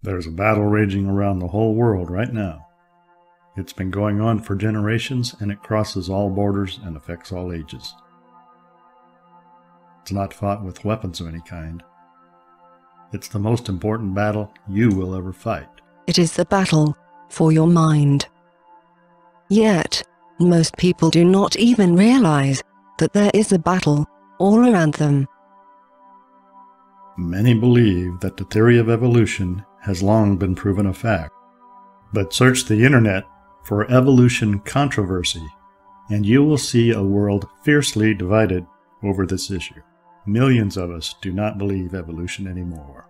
There's a battle raging around the whole world right now. It's been going on for generations, and it crosses all borders and affects all ages. It's not fought with weapons of any kind. It's the most important battle you will ever fight. It is the battle for your mind. Yet, most people do not even realize that there is a battle all around them. Many believe that the theory of evolution has long been proven a fact. But search the internet for evolution controversy, and you will see a world fiercely divided over this issue. Millions of us do not believe evolution anymore.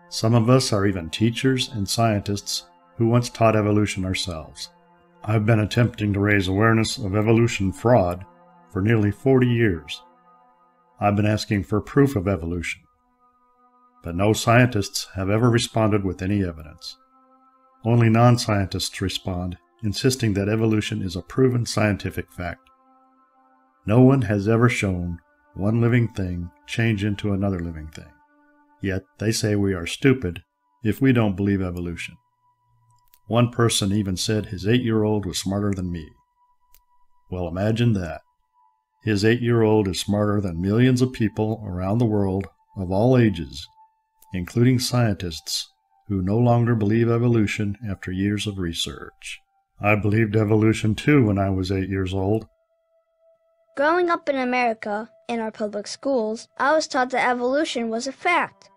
Some of us are even teachers and scientists who once taught evolution ourselves. I've been attempting to raise awareness of evolution fraud for nearly 40 years. I've been asking for proof of evolution, but no scientists have ever responded with any evidence. Only non-scientists respond, insisting that evolution is a proven scientific fact. No one has ever shown one living thing change into another living thing. Yet they say we are stupid if we don't believe evolution. One person even said his 8-year-old was smarter than me. Well, imagine that. His 8-year-old is smarter than millions of people around the world of all ages, including scientists who no longer believe evolution after years of research. I believed evolution too when I was 8 years old. Growing up in America, in our public schools, I was taught that evolution was a fact.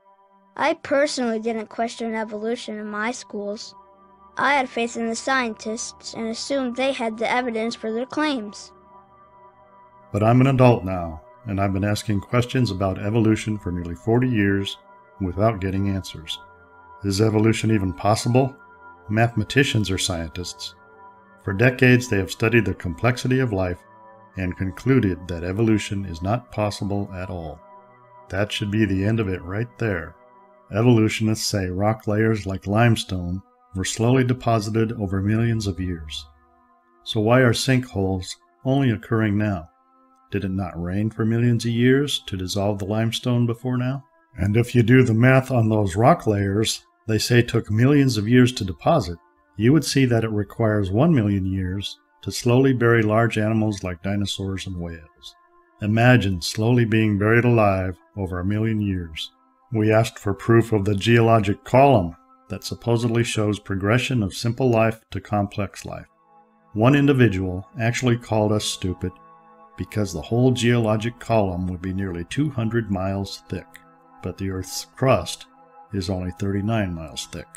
I personally didn't question evolution in my schools. I had faith in the scientists and assumed they had the evidence for their claims. But I'm an adult now, and I've been asking questions about evolution for nearly 40 years without getting answers. Is evolution even possible? Mathematicians are scientists. For decades they have studied the complexity of life and concluded that evolution is not possible at all. That should be the end of it right there. Evolutionists say rock layers like limestone were slowly deposited over millions of years. So why are sinkholes only occurring now? Did it not rain for millions of years to dissolve the limestone before now? And if you do the math on those rock layers they say took millions of years to deposit, you would see that it requires 1 million years to slowly bury large animals like dinosaurs and whales. Imagine slowly being buried alive over 1 million years. We asked for proof of the geologic column that supposedly shows progression of simple life to complex life. One individual actually called us stupid because the whole geologic column would be nearly 200 miles thick, but the Earth's crust is only 39 miles thick.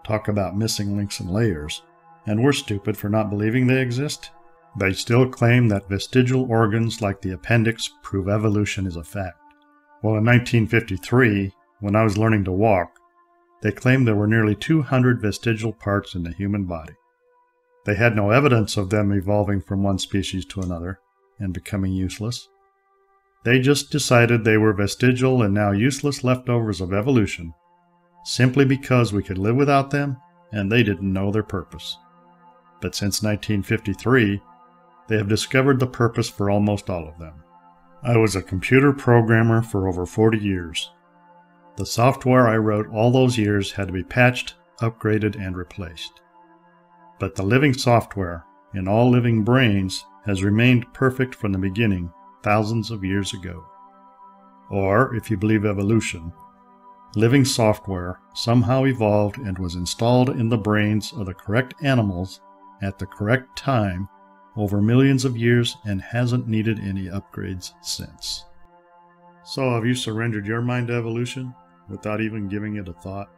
Talk about missing links and layers, and we're stupid for not believing they exist? They still claim that vestigial organs like the appendix prove evolution is a fact. Well, in 1953, when I was learning to walk, they claimed there were nearly 200 vestigial parts in the human body. They had no evidence of them evolving from one species to another and becoming useless. They just decided they were vestigial and now useless leftovers of evolution, simply because we could live without them and they didn't know their purpose. But since 1953, they have discovered the purpose for almost all of them. I was a computer programmer for over 40 years. The software I wrote all those years had to be patched, upgraded, and replaced. But the living software in all living brains has remained perfect from the beginning thousands of years ago. Or, if you believe evolution, living software somehow evolved and was installed in the brains of the correct animals at the correct time over millions of years and hasn't needed any upgrades since. So have you surrendered your mind to evolution without even giving it a thought?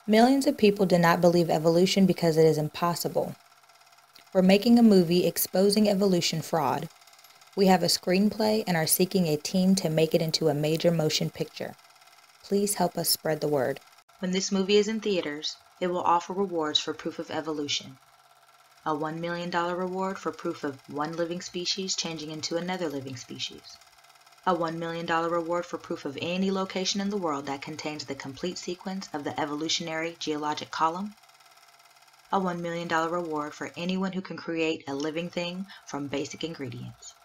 Millions of people do not believe evolution because it is impossible. We're making a movie exposing evolution fraud. We have a screenplay and are seeking a team to make it into a major motion picture. Please help us spread the word. When this movie is in theaters, it will offer rewards for proof of evolution. A $1 million reward for proof of one living species changing into another living species. A $1 million reward for proof of any location in the world that contains the complete sequence of the evolutionary geologic column. A $1 million reward for anyone who can create a living thing from basic ingredients.